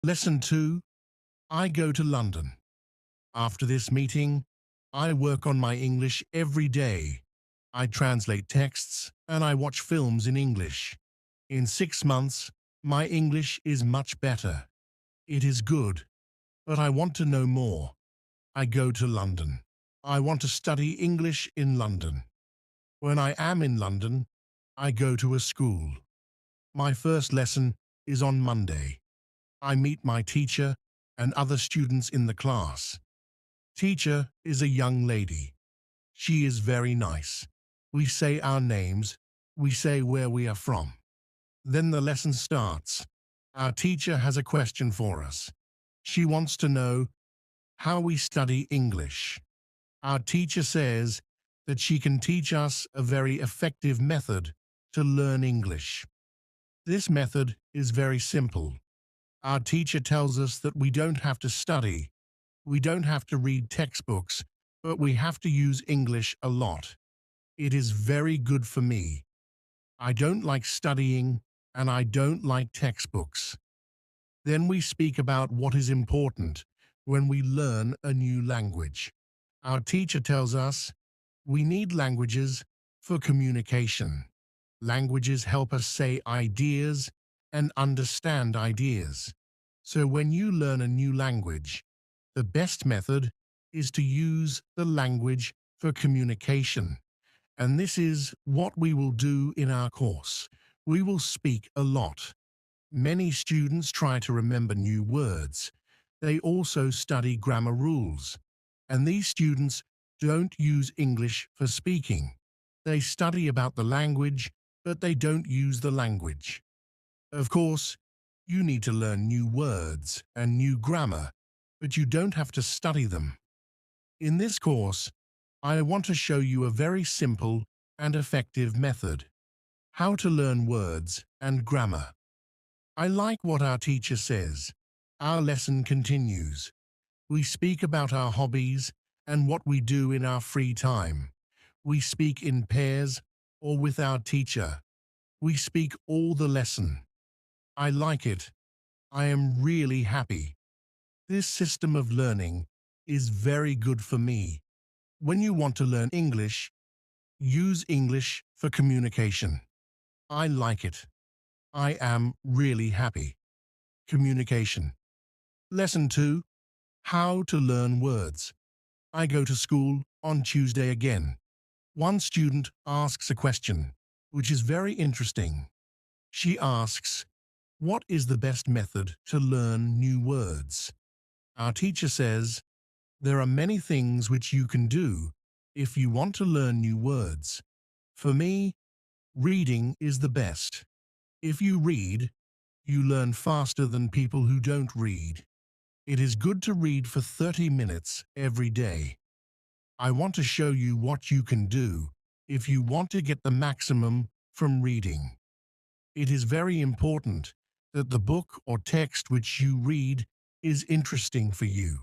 Lesson 2. I go to London. After this meeting, I work on my English every day. I translate texts and I watch films in English. In 6 months, my English is much better. It is good, but I want to know more. I go to London. I want to study English in London. When I am in London, I go to a school. My first lesson is on Monday. I meet my teacher and other students in the class. Teacher is a young lady. She is very nice. We say our names. We say where we are from. Then the lesson starts. Our teacher has a question for us. She wants to know how we study English. Our teacher says that she can teach us a very effective method to learn English. This method is very simple. Our teacher tells us that we don't have to study, we don't have to read textbooks, but we have to use English a lot. It is very good for me. I don't like studying and I don't like textbooks. Then we speak about what is important when we learn a new language. Our teacher tells us we need languages for communication. Languages help us say ideas and understand ideas. So when you learn a new language, the best method is to use the language for communication. And this is what we will do in our course. We will speak a lot. Many students try to remember new words. They also study grammar rules. And these students don't use English for speaking. They study about the language, but they don't use the language. Of course, you need to learn new words and new grammar, but you don't have to study them. In this course, I want to show you a very simple and effective method. How to learn words and grammar. I like what our teacher says. Our lesson continues. We speak about our hobbies and what we do in our free time. We speak in pairs or with our teacher. We speak all the lesson. I like it. I am really happy. This system of learning is very good for me. When you want to learn English, use English for communication. I like it. I am really happy. Communication. Lesson 2. How to learn words. I go to school on Tuesday again. One student asks a question, which is very interesting. She asks, what is the best method to learn new words? Our teacher says, there are many things which you can do if you want to learn new words. For me, reading is the best. If you read, you learn faster than people who don't read. It is good to read for 30 minutes every day. I want to show you what you can do if you want to get the maximum from reading. It is very important that the book or text which you read is interesting for you.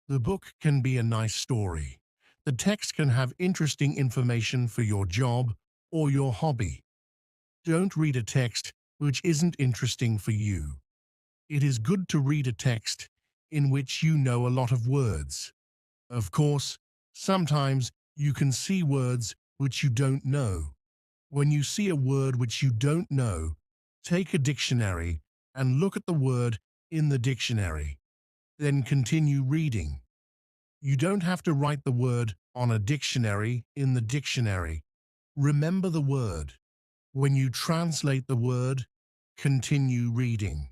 The book can be a nice story. The text can have interesting information for your job or your hobby. Don't read a text which isn't interesting for you. It is good to read a text in which you know a lot of words. Of course, sometimes you can see words which you don't know. When you see a word which you don't know, take a dictionary and look at the word in the dictionary. Then continue reading. You don't have to write the word on a dictionary in the dictionary. Remember the word. When you translate the word, continue reading.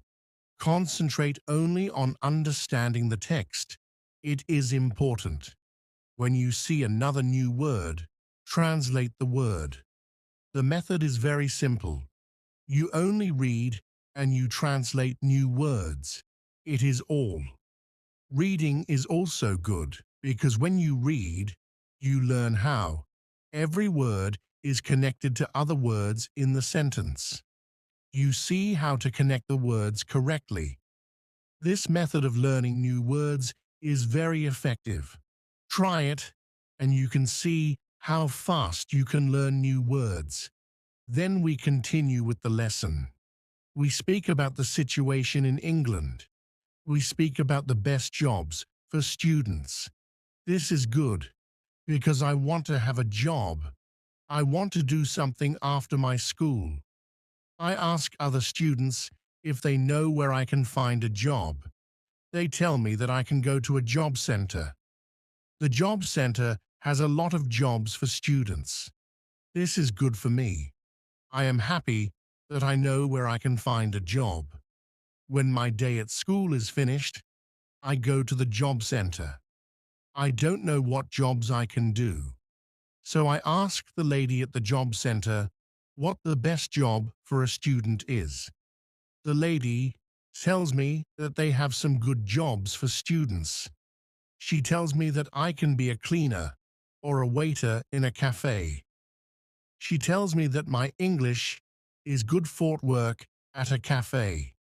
Concentrate only on understanding the text. It is important. When you see another new word, translate the word. The method is very simple. You only read and you translate new words. It is all. Reading is also good because when you read, you learn how. Every word is connected to other words in the sentence. You see how to connect the words correctly. This method of learning new words is very effective. Try it, and you can see how fast you can learn new words. Then we continue with the lesson. We speak about the situation in England. We speak about the best jobs for students. This is good because I want to have a job. I want to do something after my school. I ask other students if they know where I can find a job. They tell me that I can go to a job center. The job center has a lot of jobs for students. This is good for me. I am happy that I know where I can find a job. When my day at school is finished, I go to the job center. I don't know what jobs I can do. So I ask the lady at the job center what the best job for a student is. The lady tells me that they have some good jobs for students. She tells me that I can be a cleaner or a waiter in a cafe. She tells me that my English is good for work at a cafe.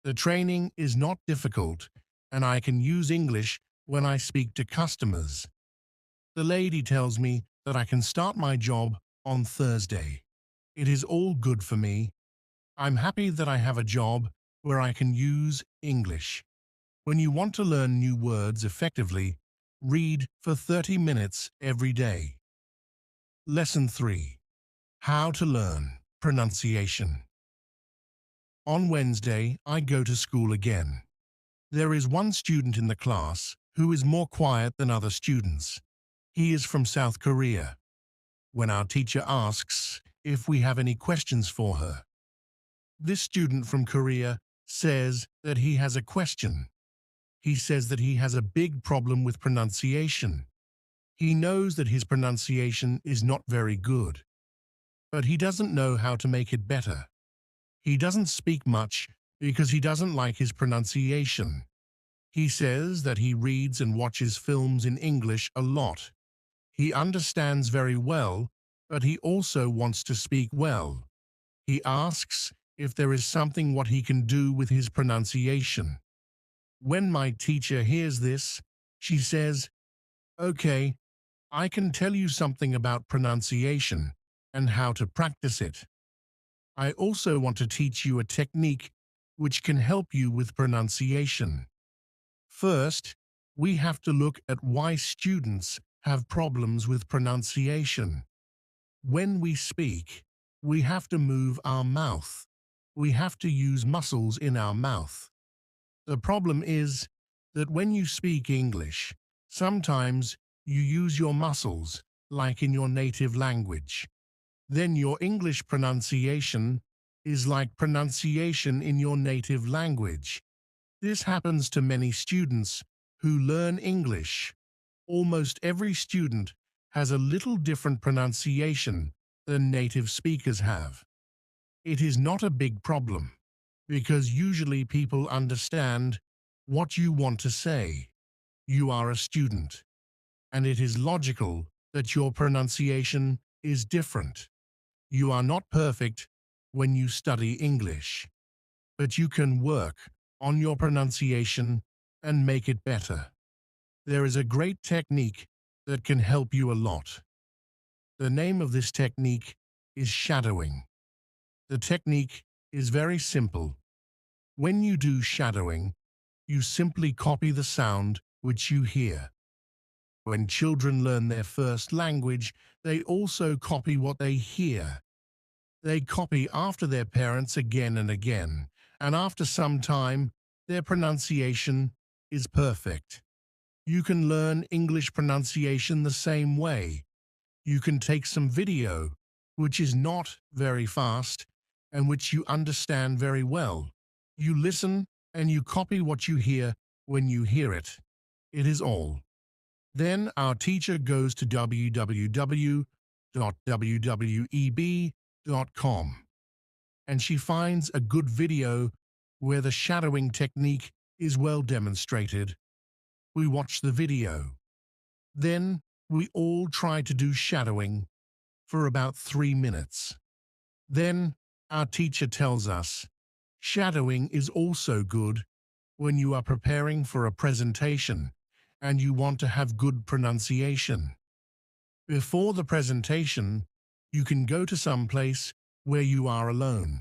The training is not difficult, and I can use English when I speak to customers. The lady tells me that I can start my job on Thursday. It is all good for me. I'm happy that I have a job where I can use English. When you want to learn new words effectively, read for 30 minutes every day. Lesson 3. How to learn pronunciation. On Wednesday, I go to school again. There is one student in the class who is more quiet than other students. He is from South Korea. When our teacher asks if we have any questions for her, this student from Korea says that he has a question. He says that he has a big problem with pronunciation. He knows that his pronunciation is not very good, but he doesn't know how to make it better. He doesn't speak much because he doesn't like his pronunciation. He says that he reads and watches films in English a lot. He understands very well, but he also wants to speak well. He asks if there is something what he can do with his pronunciation. When my teacher hears this, she says, "Okay, I can tell you something about pronunciation and how to practice it. I also want to teach you a technique which can help you with pronunciation. First, we have to look at why students have problems with pronunciation. When we speak, we have to move our mouth. We have to use muscles in our mouth. The problem is that when you speak English, sometimes you use your muscles like in your native language. Then your English pronunciation is like pronunciation in your native language. This happens to many students who learn English. Almost every student has a little different pronunciation than native speakers have. It is not a big problem, because usually people understand what you want to say. You are a student, and it is logical that your pronunciation is different. You are not perfect when you study English, but you can work on your pronunciation and make it better. There is a great technique that can help you a lot. The name of this technique is shadowing. The technique is very simple. When you do shadowing, you simply copy the sound which you hear. When children learn their first language, they also copy what they hear. They copy after their parents again and again, and after some time, their pronunciation is perfect. You can learn English pronunciation the same way. You can take some video, which is not very fast, and which you understand very well. You listen and you copy what you hear when you hear it. It is all. Then our teacher goes to www.wweb.com and she finds a good video where the shadowing technique is well demonstrated. We watch the video. Then we all try to do shadowing for about 3 minutes. Then our teacher tells us, shadowing is also good when you are preparing for a presentation and you want to have good pronunciation. Before the presentation, you can go to some place where you are alone.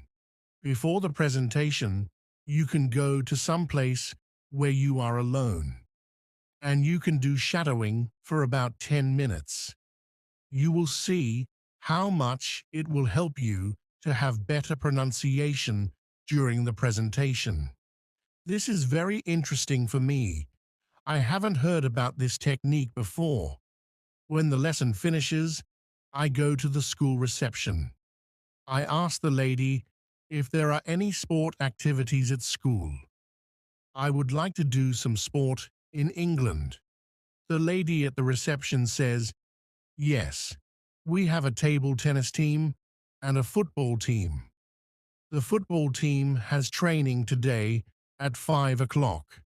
Before the presentation, you can go to some place where you are alone, and you can do shadowing for about 10 minutes. You will see how much it will help you to have better pronunciation during the presentation. This is very interesting for me. I haven't heard about this technique before. When the lesson finishes, I go to the school reception. I ask the lady if there are any sport activities at school. I would like to do some sport in England. The lady at the reception says, "Yes, we have a table tennis team and a football team. The football team has training today at 5 o'clock.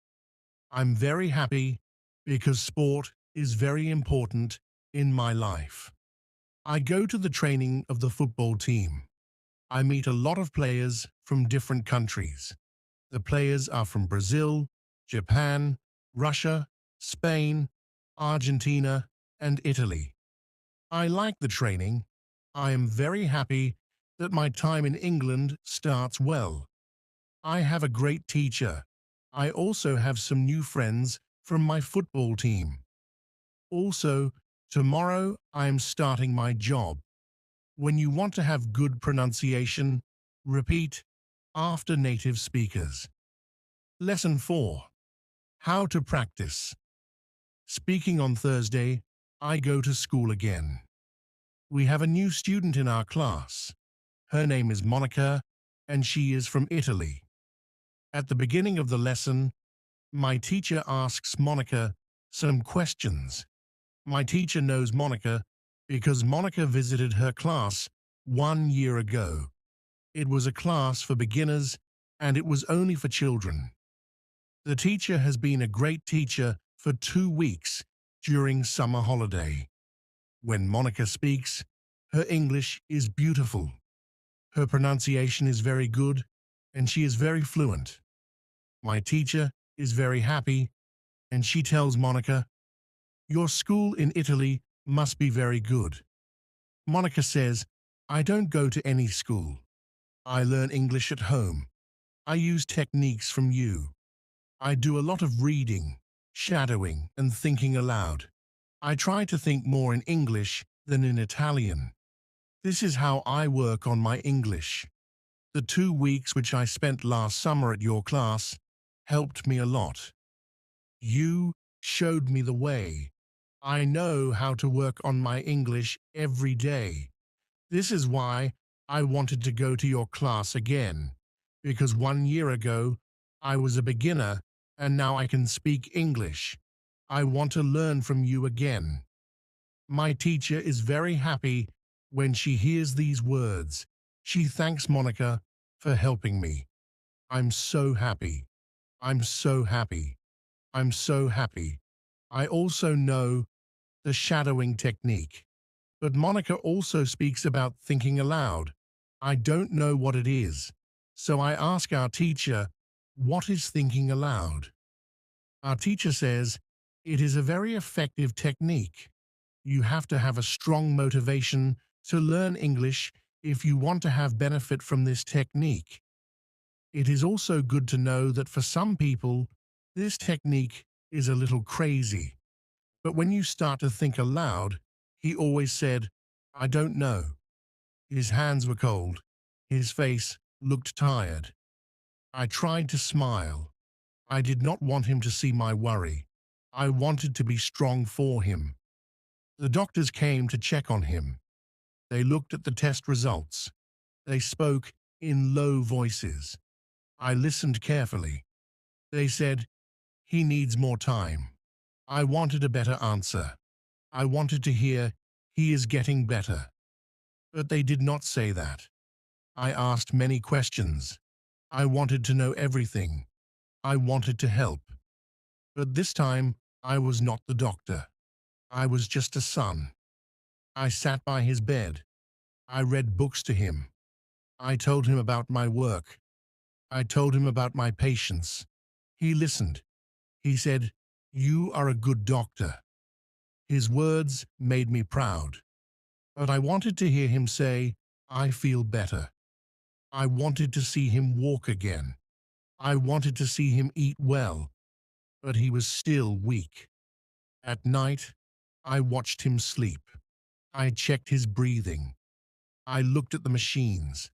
I'm very happy because sport is very important in my life. I go to the training of the football team. I meet a lot of players from different countries. The players are from Brazil, Japan, Russia, Spain, Argentina, and Italy. I like the training. I am very happy that my time in England starts well. I have a great teacher. I also have some new friends from my football team. Also, tomorrow I am starting my job. When you want to have good pronunciation, repeat after native speakers. Lesson 4. How to practice. Speaking on Thursday, I go to school again. We have a new student in our class. Her name is Monica, and she is from Italy. At the beginning of the lesson, my teacher asks Monica some questions. My teacher knows Monica because Monica visited her class 1 year ago. It was a class for beginners, and it was only for children. The teacher has been a great teacher for 2 weeks during summer holiday. When Monica speaks, her English is beautiful. Her pronunciation is very good, and she is very fluent. My teacher is very happy, and she tells Monica, "Your school in Italy must be very good." Monica says, "I don't go to any school. I learn English at home. I use techniques from you. I do a lot of reading, shadowing, and thinking aloud. I try to think more in English than in Italian. This is how I work on my English. The 2 weeks which I spent last summer at your class helped me a lot. You showed me the way. I know how to work on my English every day. This is why I wanted to go to your class again, because 1 year ago I was a beginner and now I can speak English. I want to learn from you again." My teacher is very happy when she hears these words. She thanks Monica for helping me. I'm so happy. I'm so happy. I'm so happy. I also know the shadowing technique. But Monica also speaks about thinking aloud. I don't know what it is, so I ask our teacher, "What is thinking aloud?" Our teacher says, "It is a very effective technique. You have to have a strong motivation to learn English if you want to have benefit from this technique. It is also good to know that for some people, this technique is a little crazy. But when you start to think aloud," he always said, "I don't know." His hands were cold. His face looked tired. I tried to smile. I did not want him to see my worry. I wanted to be strong for him. The doctors came to check on him. They looked at the test results. They spoke in low voices. I listened carefully. They said, "He needs more time." I wanted a better answer. I wanted to hear, "He is getting better." But they did not say that. I asked many questions. I wanted to know everything. I wanted to help. But this time, I was not the doctor. I was just a son. I sat by his bed. I read books to him. I told him about my work. I told him about my patients. He listened. He said, "You are a good doctor." His words made me proud. But I wanted to hear him say, "I feel better." I wanted to see him walk again. I wanted to see him eat well, but he was still weak. At night, I watched him sleep. I checked his breathing. I looked at the machines.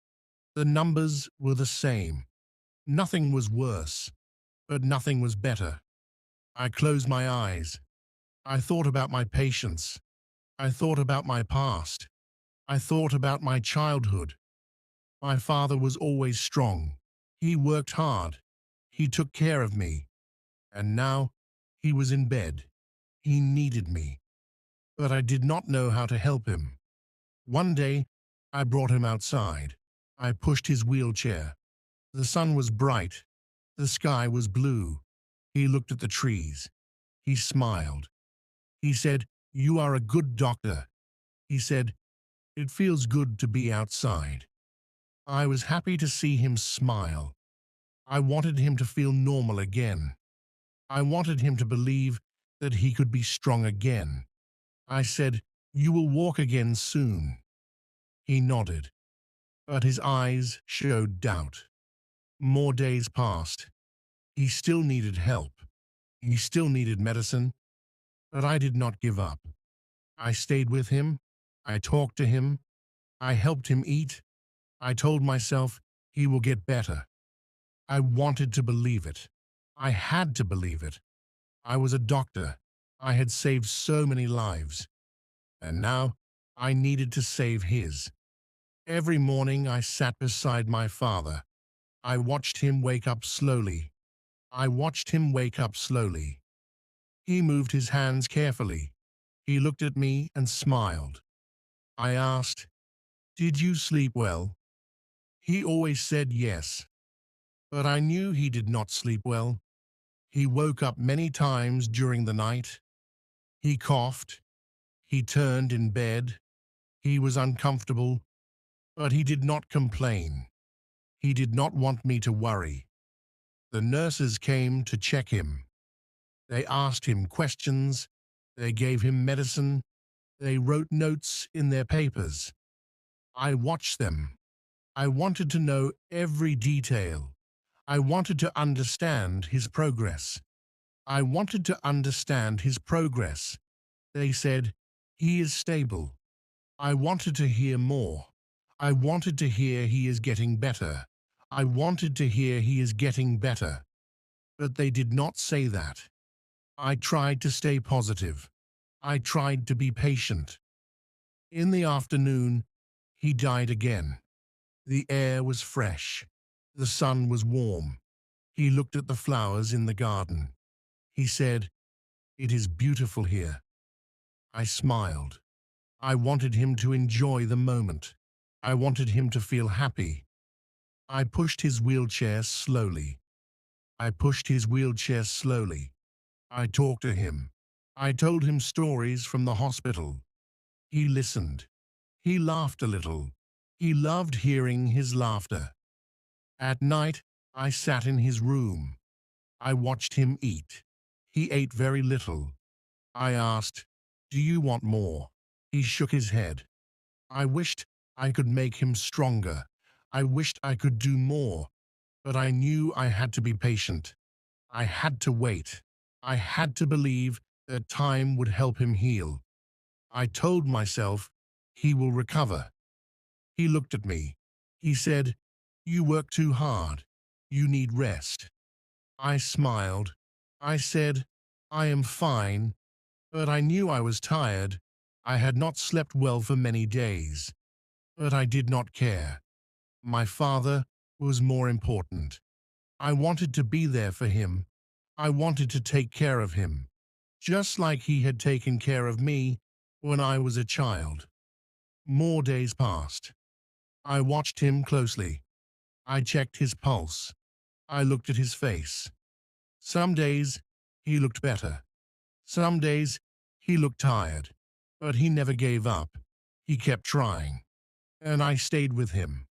The numbers were the same. Nothing was worse, but nothing was better. I closed my eyes. I thought about my patients. I thought about my past. I thought about my childhood. My father was always strong. He worked hard. He took care of me. And now he was in bed. He needed me. But I did not know how to help him. One day, I brought him outside. I pushed his wheelchair. The sun was bright. The sky was blue. He looked at the trees. He smiled. He said, "You are a good doctor." He said, "It feels good to be outside." I was happy to see him smile. I wanted him to feel normal again. I wanted him to believe that he could be strong again. I said, "You will walk again soon." He nodded, but his eyes showed doubt. More days passed. He still needed help. He still needed medicine, but I did not give up. I stayed with him. I talked to him. I helped him eat. I told myself he will get better. I wanted to believe it. I had to believe it. I was a doctor. I had saved so many lives. And now I needed to save his. Every morning I sat beside my father. I watched him wake up slowly. I watched him wake up slowly. He moved his hands carefully. He looked at me and smiled. I asked, "Did you sleep well?" He always said yes, but I knew he did not sleep well. He woke up many times during the night. He coughed. He turned in bed. He was uncomfortable, but he did not complain. He did not want me to worry. The nurses came to check him. They asked him questions. They gave him medicine. They wrote notes in their papers. I watched them. I wanted to know every detail. I wanted to understand his progress. I wanted to understand his progress. They said, "He is stable." I wanted to hear more. I wanted to hear he is getting better. I wanted to hear he is getting better. But they did not say that. I tried to stay positive. I tried to be patient. In the afternoon, he died again. The air was fresh. The sun was warm. He looked at the flowers in the garden. He said, "It is beautiful here." I smiled. I wanted him to enjoy the moment. I wanted him to feel happy. I pushed his wheelchair slowly. I pushed his wheelchair slowly. I talked to him. I told him stories from the hospital. He listened. He laughed a little. He loved hearing his laughter. At night, I sat in his room. I watched him eat. He ate very little. I asked, "Do you want more?" He shook his head. I wished I could make him stronger. I wished I could do more, but I knew I had to be patient. I had to wait. I had to believe that time would help him heal. I told myself, he will recover. He looked at me. He said, "You work too hard. You need rest." I smiled. I said, "I am fine," but I knew I was tired. I had not slept well for many days, but I did not care. My father was more important. I wanted to be there for him. I wanted to take care of him, just like he had taken care of me when I was a child. More days passed. I watched him closely. I checked his pulse. I looked at his face. Some days he looked better. Some days he looked tired, but he never gave up. He kept trying, and I stayed with him.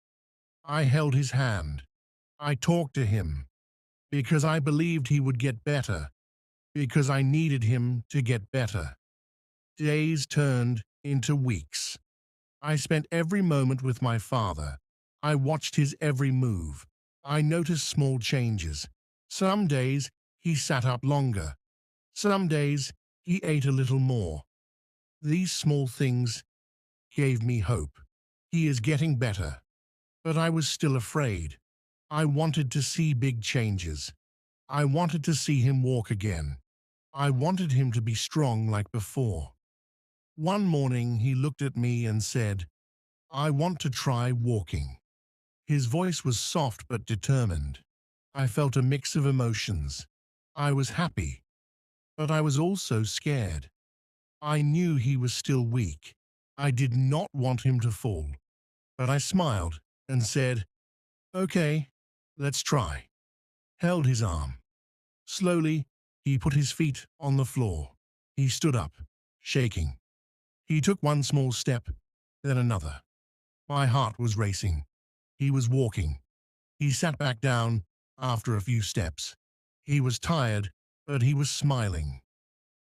I held his hand. I talked to him because I believed he would get better, because I needed him to get better. Days turned into weeks. I spent every moment with my father. I watched his every move. I noticed small changes. Some days he sat up longer. Some days he ate a little more. These small things gave me hope. He is getting better. But I was still afraid. I wanted to see big changes. I wanted to see him walk again. I wanted him to be strong like before. One morning he looked at me and said, "I want to try walking." His voice was soft but determined. I felt a mix of emotions. I was happy, but I was also scared. I knew he was still weak. I did not want him to fall, but I smiled and said, "Okay, let's try." Held his arm. Slowly, he put his feet on the floor. He stood up, shaking. He took one small step, then another. My heart was racing. He was walking. He sat back down after a few steps. He was tired, but he was smiling.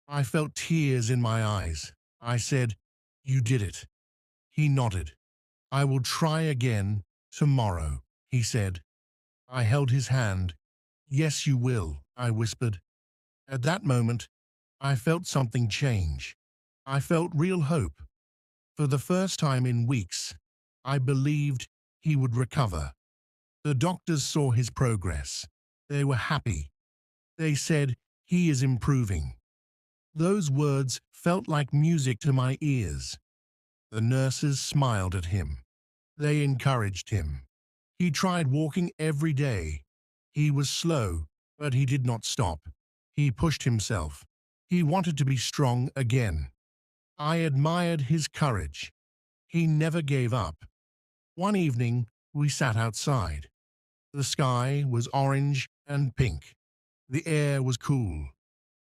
I felt tears in my eyes. I said, "You did it." He nodded. "I will try again tomorrow," he said. I held his hand. "Yes, you will," I whispered. At that moment, I felt something change. I felt real hope. For the first time in weeks, I believed he would recover. The doctors saw his progress. They were happy. They said, "He is improving." Those words felt like music to my ears. The nurses smiled at him. They encouraged him. He tried walking every day. He was slow, but he did not stop. He pushed himself. He wanted to be strong again. I admired his courage. He never gave up. One evening, we sat outside. The sky was orange and pink. The air was cool.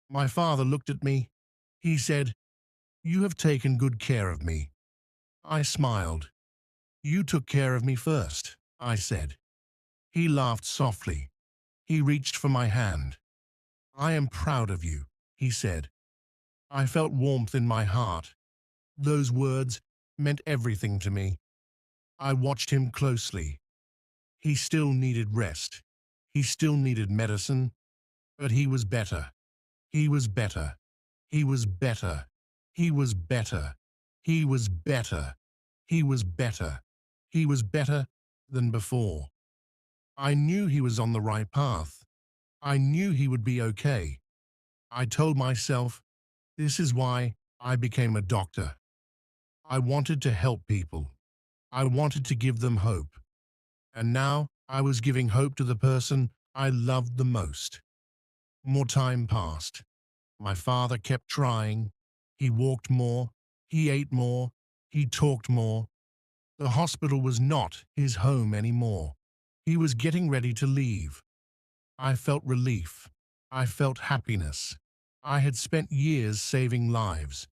My father looked at me. He said, "You have taken good care of me." I smiled. "You took care of me first," I said. He laughed softly. He reached for my hand. "I am proud of you," he said. I felt warmth in my heart. Those words meant everything to me. I watched him closely. He still needed rest. He still needed medicine, but he was better. He was better. He was better. He was better. He was better. He was better. He was better than before. I knew he was on the right path. I knew he would be okay. I told myself, this is why I became a doctor. I wanted to help people. I wanted to give them hope. And now I was giving hope to the person I loved the most. More time passed. My father kept trying. He walked more. He ate more. He talked more. The hospital was not his home anymore. He was getting ready to leave. I felt relief. I felt happiness. I had spent years saving lives,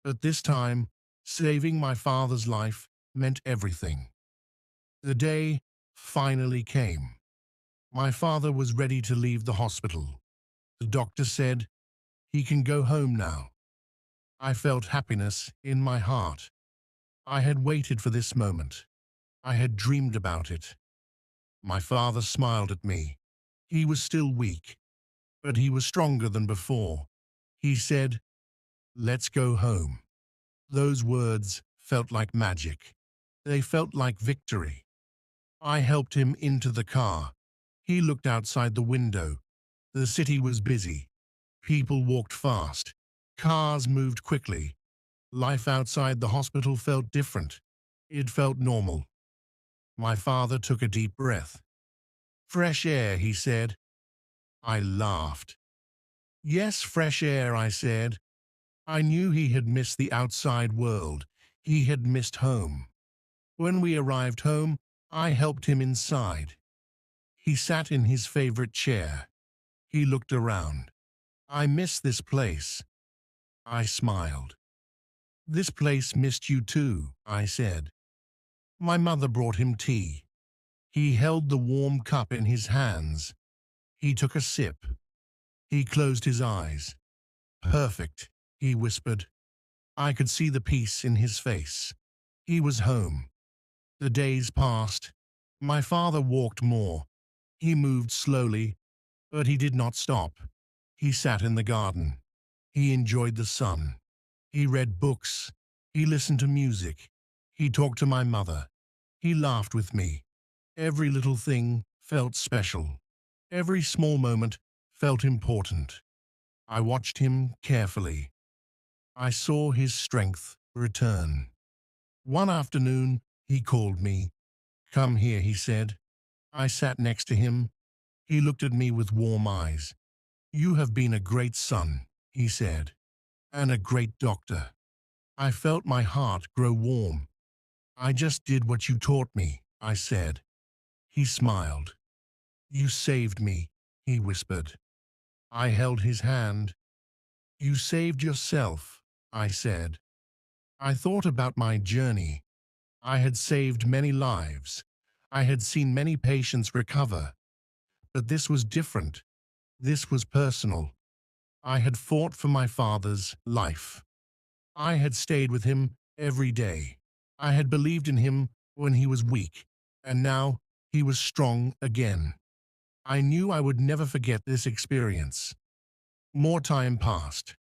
but this time, saving my father's life meant everything. The day finally came. My father was ready to leave the hospital. The doctor said, "He can go home now." I felt happiness in my heart. I had waited for this moment. I had dreamed about it. My father smiled at me. He was still weak, but he was stronger than before. He said, "Let's go home." Those words felt like magic. They felt like victory. I helped him into the car. He looked outside the window. The city was busy. People walked fast. Cars moved quickly. Life outside the hospital felt different. It felt normal. My father took a deep breath. "Fresh air," he said. I laughed. "Yes, fresh air," I said. I knew he had missed the outside world. He had missed home. When we arrived home, I helped him inside. He sat in his favorite chair. He looked around. "I miss this place." I smiled. "This place missed you too," I said. My mother brought him tea. He held the warm cup in his hands. He took a sip. He closed his eyes. "Perfect," he whispered. I could see the peace in his face. He was home. The days passed. My father walked more. He moved slowly, but he did not stop. He sat in the garden. He enjoyed the sun. He read books. He listened to music. He talked to my mother. He laughed with me. Every little thing felt special. Every small moment felt important. I watched him carefully. I saw his strength return. One afternoon, he called me. "Come here," he said. I sat next to him. He looked at me with warm eyes. "You have been a great son," he said, "and a great doctor." I felt my heart grow warm. "I just did what you taught me," I said. He smiled. "You saved me," he whispered. I held his hand. "You saved yourself," I said. I thought about my journey. I had saved many lives. I had seen many patients recover. But this was different. This was personal. I had fought for my father's life. I had stayed with him every day. I had believed in him when he was weak, and now he was strong again. I knew I would never forget this experience. More time passed.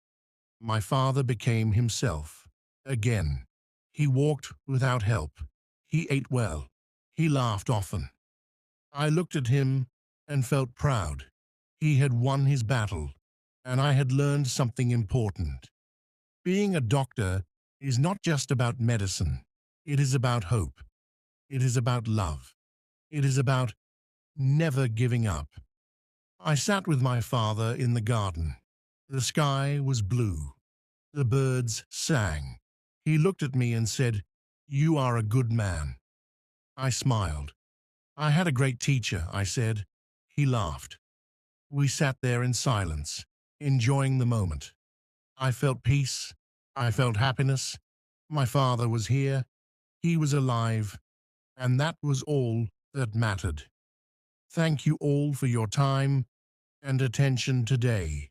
My father became himself again. He walked without help. He ate well. He laughed often. I looked at him and felt proud. He had won his battle, and I had learned something important. Being a doctor is not just about medicine. It is about hope. It is about love. It is about never giving up. I sat with my father in the garden. The sky was blue. The birds sang. He looked at me and said, "You are a good man." I smiled. "I had a great teacher," I said. He laughed. We sat there in silence, enjoying the moment. I felt peace. I felt happiness. My father was here. He was alive. And that was all that mattered. Thank you all for your time and attention today.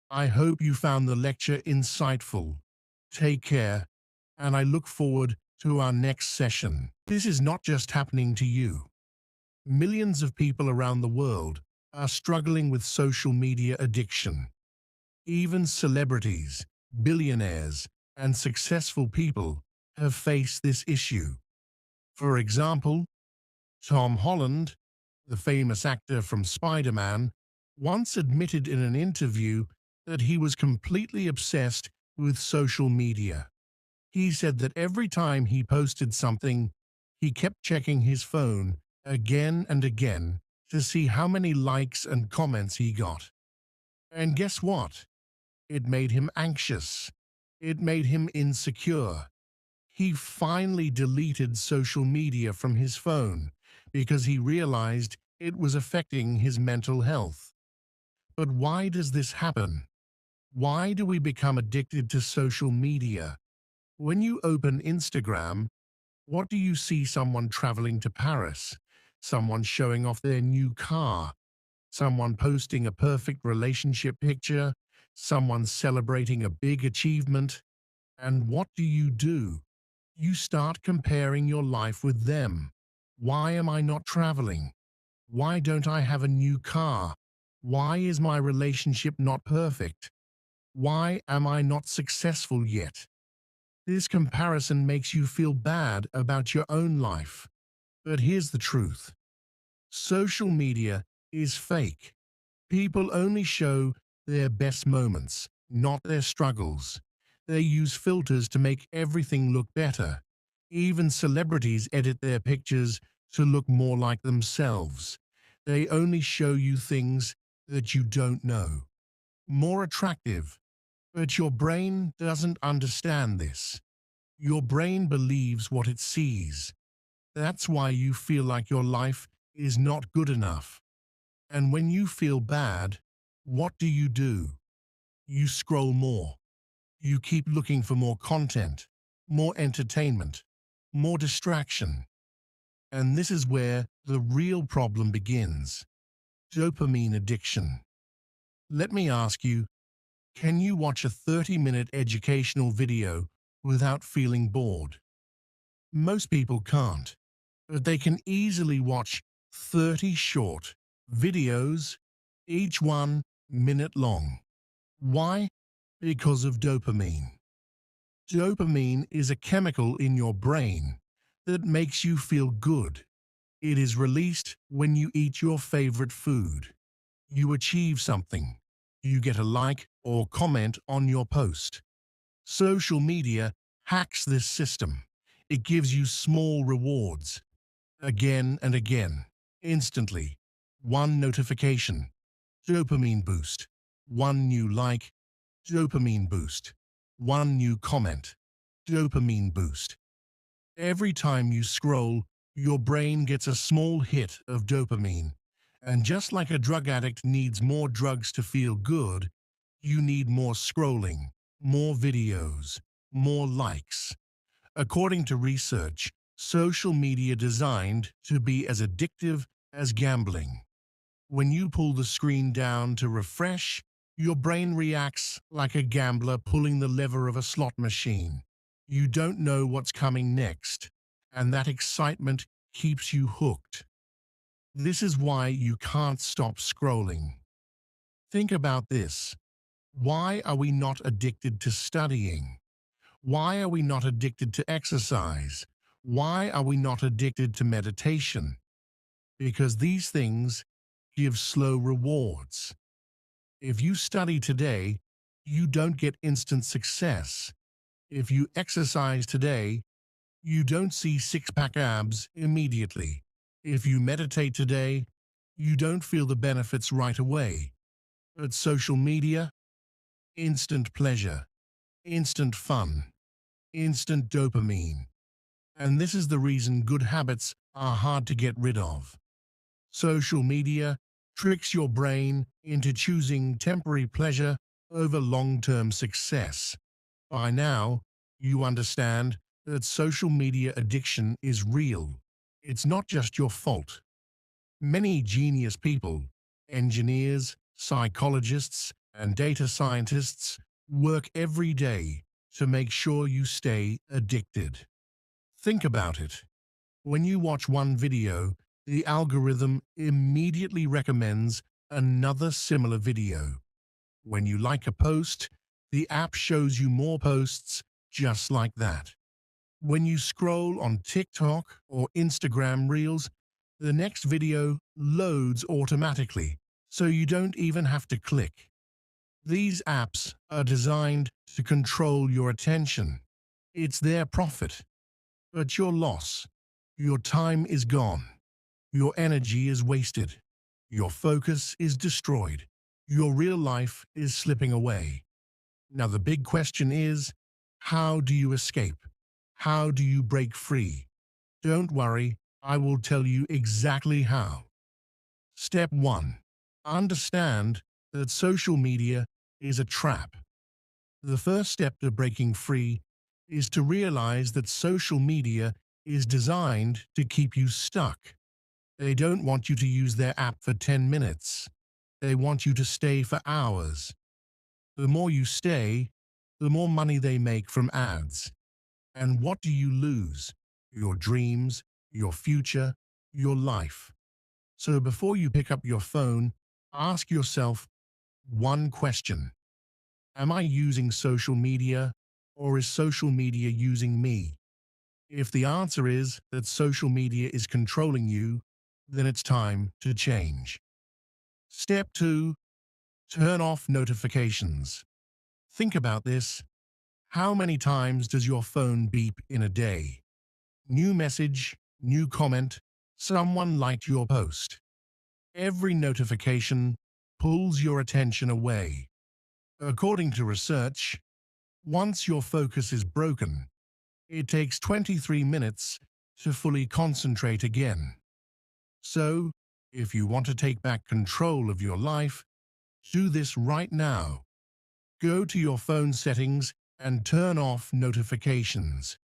I hope you found the lecture insightful. Take care, and I look forward to our next session. This is not just happening to you. Millions of people around the world are struggling with social media addiction. Even celebrities, billionaires, and successful people have faced this issue. For example, Tom Holland, the famous actor from Spider-Man, once admitted in an interview that he was completely obsessed with social media. He said that every time he posted something, he kept checking his phone again and again to see how many likes and comments he got. And guess what? It made him anxious. It made him insecure. He finally deleted social media from his phone because he realized it was affecting his mental health. But why does this happen? Why do we become addicted to social media? When you open Instagram, what do you see? Someone traveling to Paris, someone showing off their new car, someone posting a perfect relationship picture, someone celebrating a big achievement. And what do? You start comparing your life with them. Why am I not traveling? Why don't I have a new car? Why is my relationship not perfect? Why am I not successful yet? This comparison makes you feel bad about your own life. But here's the truth. Social media is fake. People only show their best moments, not their struggles. They use filters to make everything look better. Even celebrities edit their pictures to look more like themselves. They only show you things that you don't know. More attractive. But your brain doesn't understand this. Your brain believes what it sees. That's why you feel like your life is not good enough. And when you feel bad, what do? You scroll more. You keep looking for more content, more entertainment, more distraction. And this is where the real problem begins. Dopamine addiction. Let me ask you, can you watch a 30-minute educational video without feeling bored? Most people can't. that they can easily watch 30 short videos, each 1 minute long. Why? Because of dopamine. Dopamine is a chemical in your brain that makes you feel good. It is released when you eat your favorite food. You achieve something. You get a like or comment on your post. Social media hacks this system. It gives you small rewards, again and again, instantly. One notification, dopamine boost. One new like, dopamine boost. One new comment, dopamine boost. Every time you scroll, your brain gets a small hit of dopamine. And just like a drug addict needs more drugs to feel good, you need more scrolling, more videos, more likes. According to research, social media designed to be as addictive as gambling. When you pull the screen down to refresh, your brain reacts like a gambler pulling the lever of a slot machine. You don't know what's coming next, and that excitement keeps you hooked. This is why you can't stop scrolling. Think about this. Why are we not addicted to studying? Why are we not addicted to exercise? Why are we not addicted to meditation? Because these things give slow rewards. If you study today, you don't get instant success. If you exercise today, you don't see six-pack abs immediately. If you meditate today, you don't feel the benefits right away. But social media, instant pleasure, instant fun, instant dopamine. And this is the reason good habits are hard to get rid of. Social media tricks your brain into choosing temporary pleasure over long-term success. By now, you understand that social media addiction is real. It's not just your fault. Many genius people, engineers, psychologists, and data scientists work every day to make sure you stay addicted. Think about it. When you watch one video, the algorithm immediately recommends another similar video. When you like a post, the app shows you more posts just like that. When you scroll on TikTok or Instagram Reels, the next video loads automatically, so you don't even have to click. These apps are designed to control your attention. It's their profit, but your loss. Your time is gone. Your energy is wasted. Your focus is destroyed. Your real life is slipping away. Now the big question is, how do you escape? How do you break free? Don't worry, I will tell you exactly how. Step 1. Understand that social media is a trap. The first step to breaking free is to realize that social media is designed to keep you stuck. They don't want you to use their app for 10 minutes. They want you to stay for hours. The more you stay, the more money they make from ads. And what do you lose? Your dreams, your future, your life. So before you pick up your phone, ask yourself one question. Am I using social media, or is social media using me? If the answer is that social media is controlling you, then it's time to change. Step 2. Turn off notifications. Think about this. How many times does your phone beep in a day? New message, new comment, someone liked your post. Every notification pulls your attention away. According to research, once your focus is broken, it takes 23 minutes to fully concentrate again. So, if you want to take back control of your life, do this right now. Go to your phone settings and turn off notifications.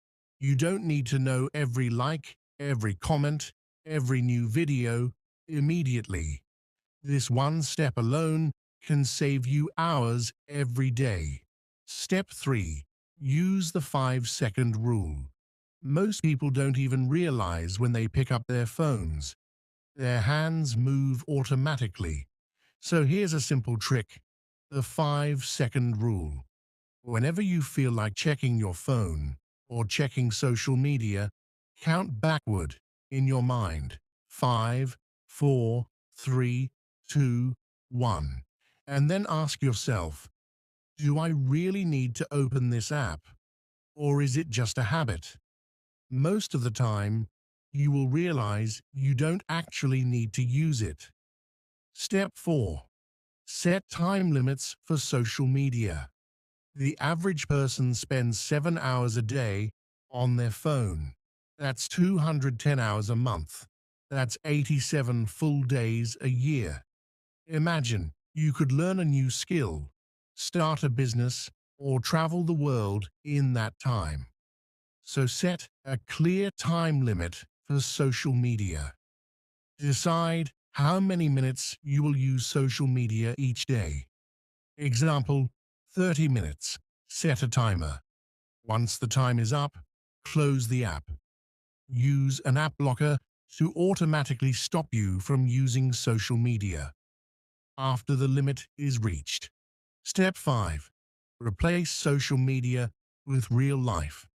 You don't need to know every like, every comment, every new video immediately. This one step alone can save you hours every day. Step 3. Use the 5-second rule. Most people don't even realize when they pick up their phones. Their hands move automatically. So here's a simple trick: the 5-second rule. Whenever you feel like checking your phone or checking social media, count backward in your mind. 5, 4, 3, 2, 1. And then ask yourself, do I really need to open this app? Or is it just a habit? Most of the time, you will realize you don't actually need to use it. Step 4. Set time limits for social media. The average person spends 7 hours a day on their phone. That's 210 hours a month. That's 87 full days a year. Imagine you could learn a new skill, start a business, or travel the world in that time. So set a clear time limit for social media. Decide how many minutes you will use social media each day. Example, 30 minutes. Set a timer. Once the time is up, close the app. Use an app blocker to automatically stop you from using social media after the limit is reached. Step 5. Replace social media with real life.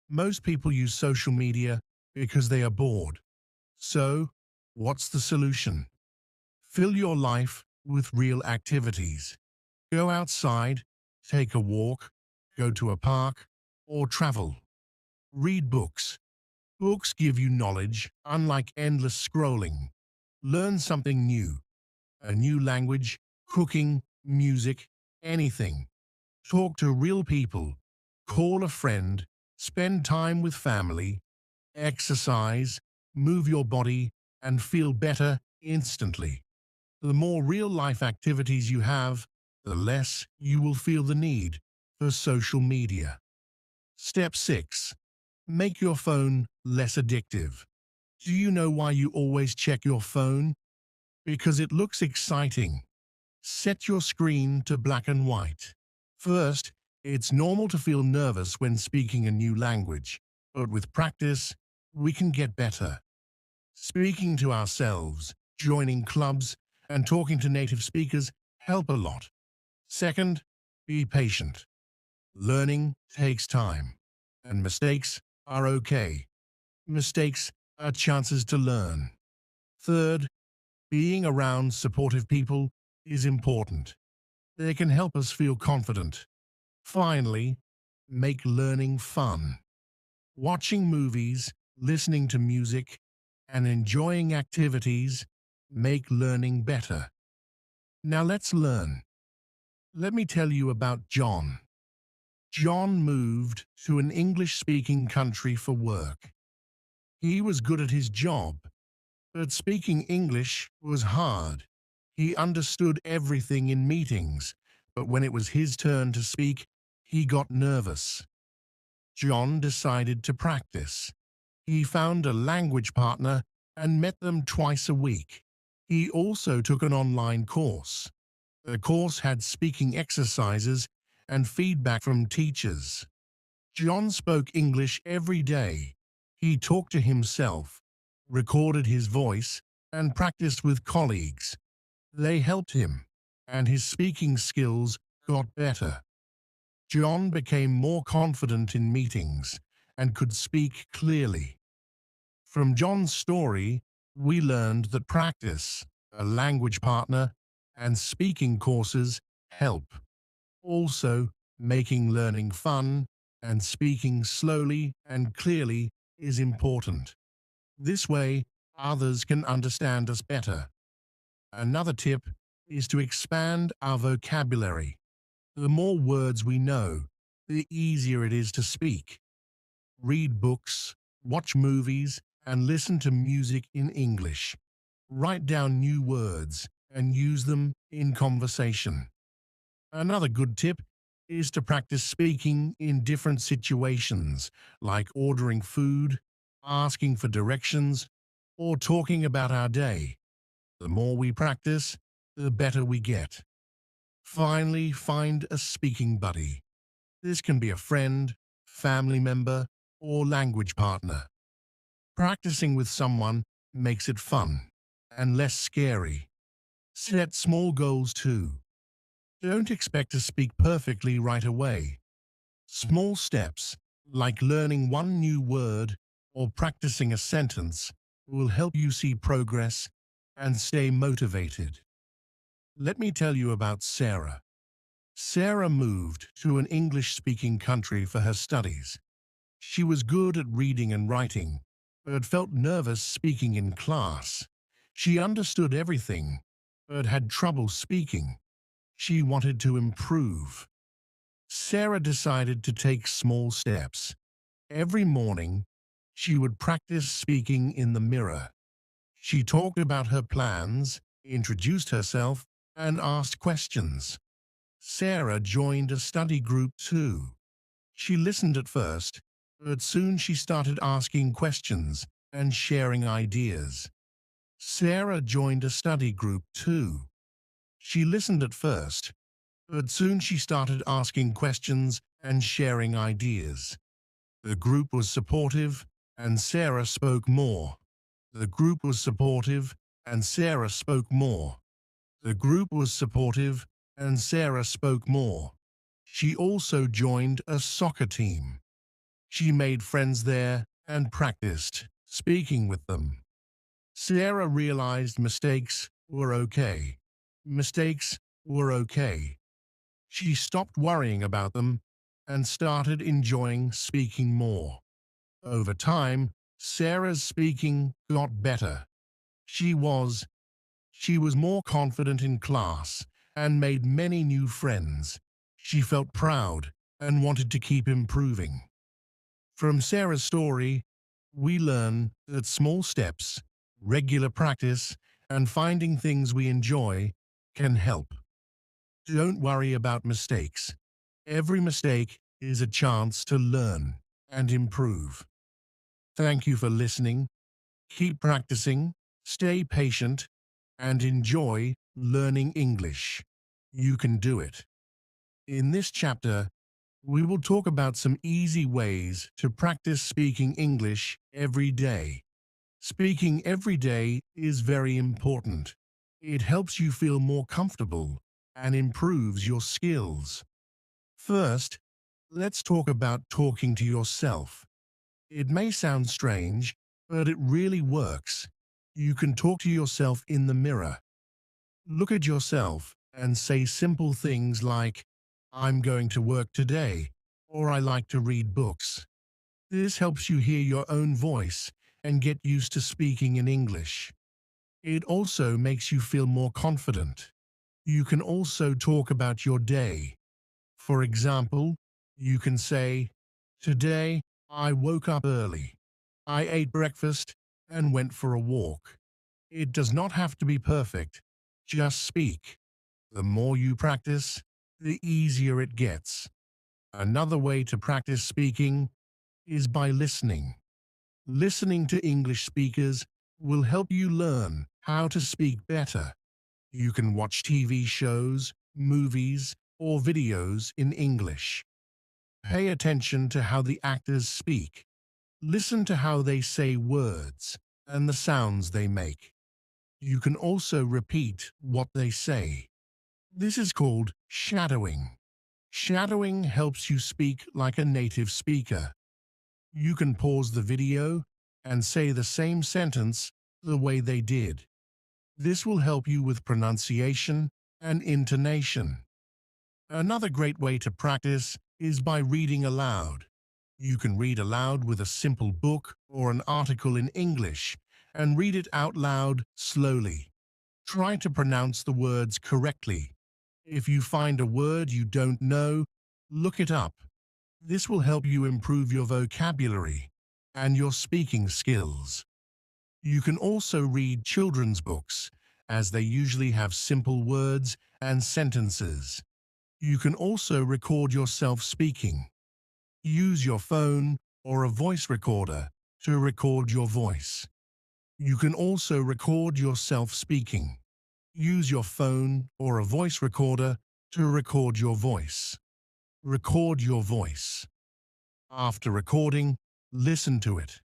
Most people use social media because they are bored. So, what's the solution? Fill your life with real activities. Go outside, take a walk, go to a park, or travel. Read books. Books give you knowledge, unlike endless scrolling. Learn something new, a new language, cooking, music, anything. Talk to real people. Call a friend. Spend time with family. Exercise, move your body, and feel better instantly. The more real-life activities you have, the less you will feel the need for social media. Step 6. Make your phone less addictive. Do you know why you always check your phone? Because it looks exciting. Set your screen to black and white. First, it's normal to feel nervous when speaking a new language, but with practice, we can get better. Speaking to ourselves, joining clubs, and talking to native speakers help a lot. Second, be patient. Learning takes time, and mistakes are okay. Mistakes are chances to learn. Third, being around supportive people is important. They can help us feel confident. Finally, make learning fun. Watching movies, listening to music, and enjoying activities make learning better. Now let's learn. Let me tell you about John. John moved to an English-speaking country for work. He was good at his job, but speaking English was hard. He understood everything in meetings, but when it was his turn to speak, he got nervous. John decided to practice. He found a language partner and met them twice a week. He also took an online course. The course had speaking exercises and feedback from teachers. John spoke English every day. He talked to himself, recorded his voice, and practiced with colleagues. They helped him, and his speaking skills got better. John became more confident in meetings and could speak clearly. From John's story, we learned that practice, a language partner, and speaking courses help. Also, making learning fun and speaking slowly and clearly is important. This way, others can understand us better. Another tip is to expand our vocabulary. The more words we know, the easier it is to speak. Read books, watch movies, and listen to music in English. Write down new words and use them in conversation. Another good tip is to practice speaking in different situations, like ordering food, asking for directions, or talking about our day. The more we practice, the better we get. Finally, find a speaking buddy. This can be a friend, family member, or language partner. Practicing with someone makes it fun and less scary. Set small goals too. Don't expect to speak perfectly right away. Small steps, like learning one new word or practicing a sentence, will help you see progress and stay motivated. Let me tell you about Sarah. Sarah moved to an English-speaking country for her studies. She was good at reading and writing, but felt nervous speaking in class. She understood everything, but had trouble speaking. She wanted to improve. Sarah decided to take small steps. Every morning, she would practice speaking in the mirror. She talked about her plans, introduced herself, and asked questions. Sarah joined a study group too. She listened at first, but soon she started asking questions and sharing ideas. Sarah joined a study group too. She listened at first, but soon she started asking questions and sharing ideas. The group was supportive, and Sarah spoke more. The group was supportive, and Sarah spoke more. The group was supportive, and Sarah spoke more. She also joined a soccer team. She made friends there and practiced speaking with them. Sarah realized mistakes were okay. Mistakes were okay. She stopped worrying about them and started enjoying speaking more. Over time, Sarah's speaking got better. She was she was more confident in class and made many new friends. She felt proud and wanted to keep improving. From Sarah's story, we learn that small steps, regular practice, and finding things we enjoy can help. Don't worry about mistakes. Every mistake is a chance to learn and improve. Thank you for listening. Keep practicing, stay patient, and enjoy learning English. You can do it. In this chapter, we will talk about some easy ways to practice speaking English every day. Speaking every day is very important. It helps you feel more comfortable and improves your skills. First, let's talk about talking to yourself. It may sound strange, but it really works. You can talk to yourself in the mirror. Look at yourself and say simple things like, "I'm going to work today," or "I like to read books." This helps you hear your own voice and get used to speaking in English. It also makes you feel more confident. You can also talk about your day. For example, you can say, "Today, I woke up early. I ate breakfast and went for a walk." It does not have to be perfect. Just speak. The more you practice, the easier it gets. Another way to practice speaking is by listening. Listening to English speakers will help you learn how to speak better. You can watch TV shows, movies, or videos in English. Pay attention to how the actors speak. Listen to how they say words and the sounds they make. You can also repeat what they say. This is called shadowing. Shadowing helps you speak like a native speaker. You can pause the video and say the same sentence the way they did. This will help you with pronunciation and intonation. Another great way to practice is by reading aloud. You can read aloud with a simple book or an article in English and read it out loud slowly. Try to pronounce the words correctly. If you find a word you don't know, look it up. This will help you improve your vocabulary and your speaking skills. You can also read children's books, as they usually have simple words and sentences. You can also record yourself speaking. Use your phone or a voice recorder to record your voice. You can also record yourself speaking. Use your phone or a voice recorder to record your voice. Record your voice. After recording, Listen to it.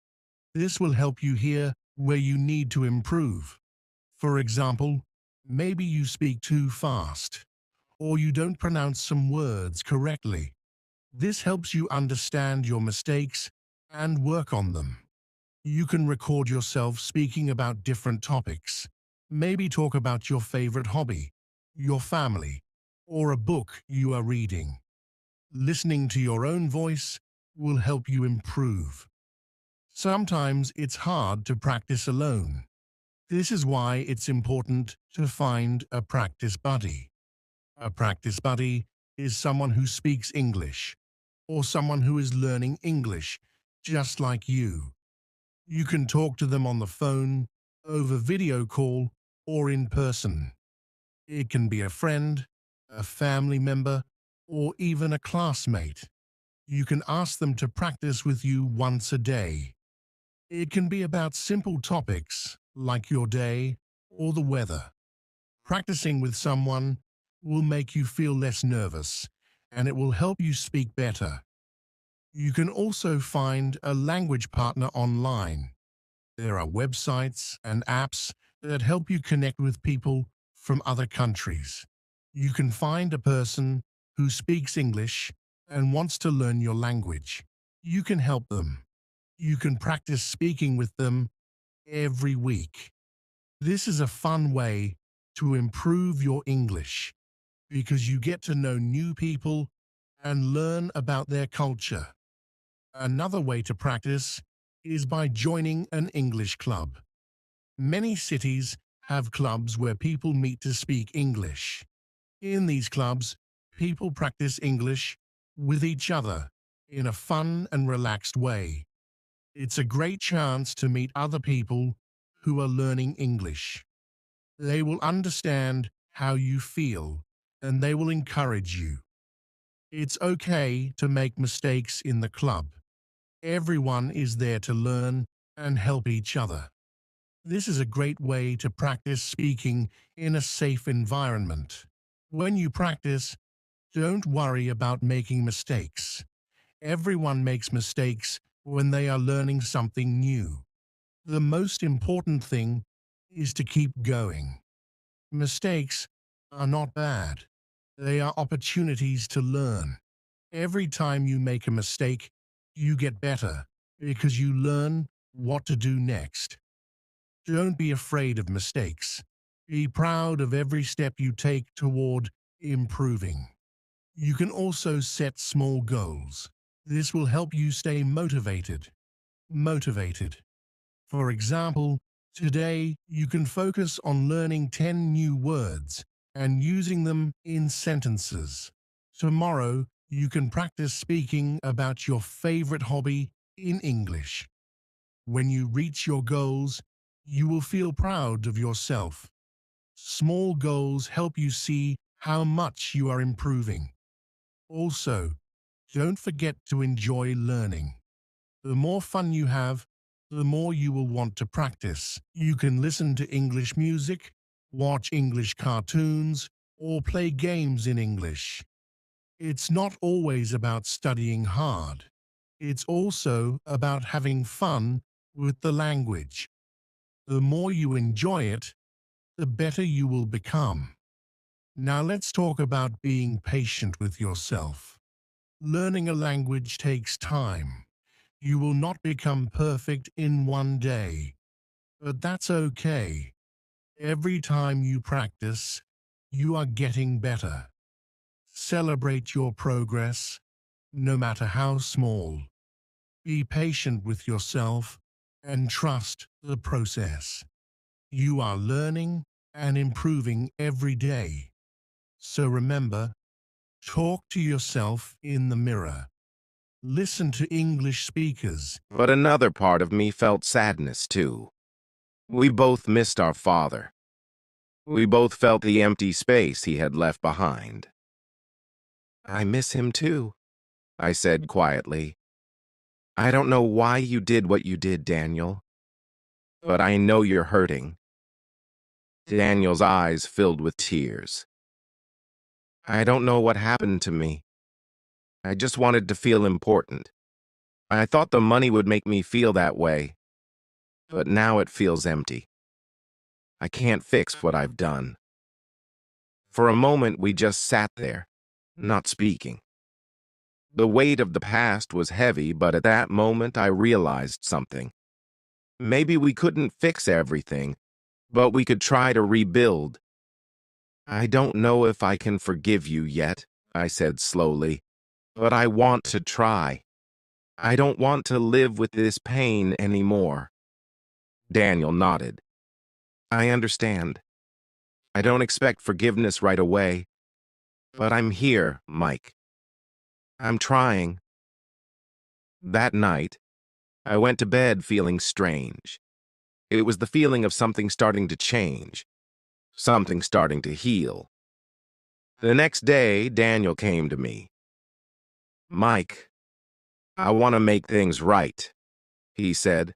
This will help you hear where you need to improve. For example, maybe you speak too fast, or you don't pronounce some words correctly. This helps you understand your mistakes and work on them. You can record yourself speaking about different topics. Maybe talk about your favorite hobby, your family, or a book you are reading. Listening to your own voice will help you improve. Sometimes it's hard to practice alone. This is why it's important to find a practice buddy. A practice buddy is someone who speaks English, or someone who is learning English just like you. You can talk to them on the phone, over video call, or in person. It can be a friend, a family member, or even a classmate. You can ask them to practice with you once a day. It can be about simple topics like your day or the weather. Practicing with someone will make you feel less nervous, and it will help you speak better. You can also find a language partner online. There are websites and apps that help you connect with people from other countries. You can find a person who speaks English and wants to learn your language. You can help them. You can practice speaking with them every week. This is a fun way to improve your English because you get to know new people and learn about their culture. Another way to practice is by joining an English club. Many cities have clubs where people meet to speak English. In these clubs, people practice English with each other in a fun and relaxed way. It's a great chance to meet other people who are learning English. They will understand how you feel and they will encourage you. It's okay to make mistakes in the club. Everyone is there to learn and help each other. This is a great way to practice speaking in a safe environment. When you practice, don't worry about making mistakes. Everyone makes mistakes when they are learning something new. The most important thing is to keep going. Mistakes are not bad. They are opportunities to learn. Every time you make a mistake, you get better because you learn what to do next. Don't be afraid of mistakes. Be proud of every step you take toward improving. You can also set small goals. This will help you stay motivated. Motivated. For example, today you can focus on learning 10 new words and using them in sentences. Tomorrow, you can practice speaking about your favorite hobby in English. When you reach your goals, you will feel proud of yourself. Small goals help you see how much you are improving. Also, don't forget to enjoy learning. The more fun you have, the more you will want to practice. You can listen to English music, watch English cartoons, or play games in English. It's not always about studying hard. It's also about having fun with the language. The more you enjoy it, the better you will become. Now let's talk about being patient with yourself. Learning a language takes time. You will not become perfect in one day, but that's okay. Every time you practice, you are getting better. Celebrate your progress, no matter how small. Be patient with yourself and trust the process. You are learning and improving every day. So remember, talk to yourself in the mirror. Listen to English speakers. But another part of me felt sadness too. We both missed our father. We both felt the empty space he had left behind. I miss him too, I said quietly. I don't know why you did what you did, Daniel, but I know you're hurting. Daniel's eyes filled with tears. I don't know what happened to me. I just wanted to feel important. I thought the money would make me feel that way, but now it feels empty. I can't fix what I've done. For a moment, we just sat there, not speaking. The weight of the past was heavy, but at that moment I realized something. Maybe we couldn't fix everything, but we could try to rebuild. I don't know if I can forgive you yet, I said slowly, but I want to try. I don't want to live with this pain anymore. Daniel nodded. I understand. I don't expect forgiveness right away, but I'm here, Mike. I'm trying. That night, I went to bed feeling strange. It was the feeling of something starting to change, something starting to heal. The next day, Daniel came to me. Mike, I want to make things right, he said.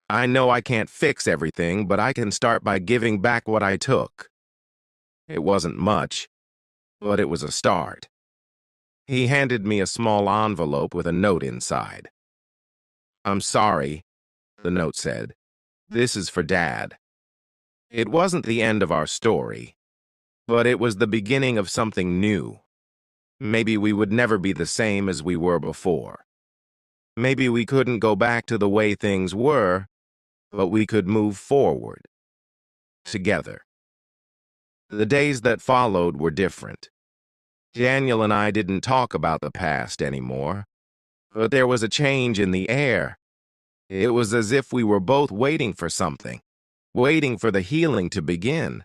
I know I can't fix everything, but I can start by giving back what I took. It wasn't much, but it was a start. He handed me a small envelope with a note inside. I'm sorry, the note said. This is for Dad. It wasn't the end of our story, but it was the beginning of something new. Maybe we would never be the same as we were before. Maybe we couldn't go back to the way things were, but we could move forward. Together. The days that followed were different. Daniel and I didn't talk about the past anymore, but there was a change in the air. It was as if we were both waiting for something, waiting for the healing to begin.